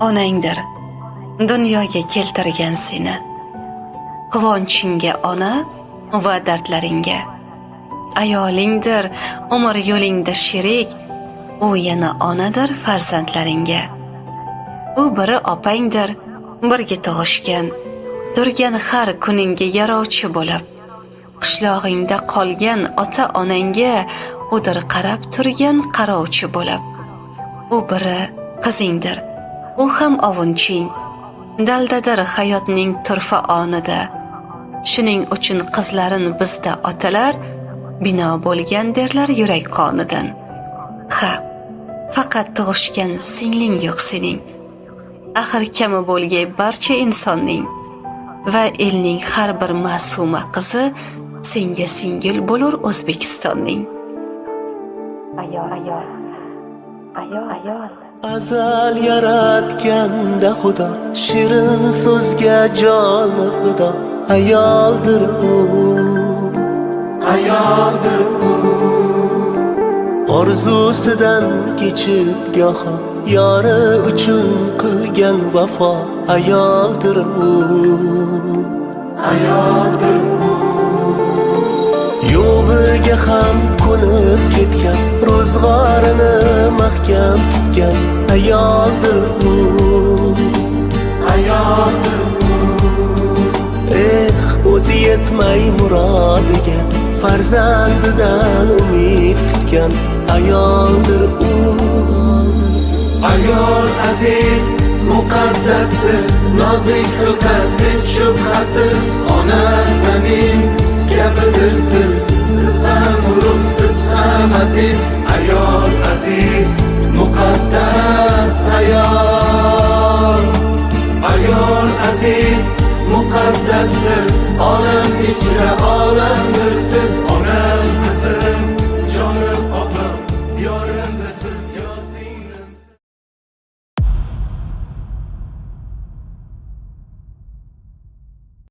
Onangdir dunyoga keltirgan seni, quvonchingga ona va dardlaringga. Ayolingdir umr yo'lingda sherik, u yana onadir farzandlaringga. U biri opangdir birga tug'ishgan, turgan har kuningga yarovchi bo'lib. Qishlog'ingda qolgan ota onangga udir qarab turgan qarovchi bo'lib. U biri qizingdir, u ham ovunching, daldadir hayotning turfa onida. Shuning uchun qizlarin bizda otalar bino bo'lgan derlar yurak qonidan. Ha, faqat tug'ishgan singling yo'q sening. Axir kami bo'lgay barcha insonning va elning har bir ma'suma qizi senga singil bo'lur O'zbekistonning. Ayol. Azal yaratganda Xudo, shirin so'zga joni fido. Ayoldir u, ayoldir u. Orzusidan kechib goho yori uchun qilgan vafo. Ayoldir u, ayoldir u. Yo'g'iga ham ko'nib ketgan, ro'zg'orini mahkam tutgan. Ayoldir u, ayoldir u. O'zi yetmay murodiga farzandidan umid kutgan. Ayoldir u. Ayol aziz, muqaddasdir, nozik xilqat, hech shubhasiz. Ona zamin gapidirsiz, siz ham ulug', siz ham aziz. Ayol aziz, muqaddas ayol. Ayol aziz, muqaddasdir, olam ichra olam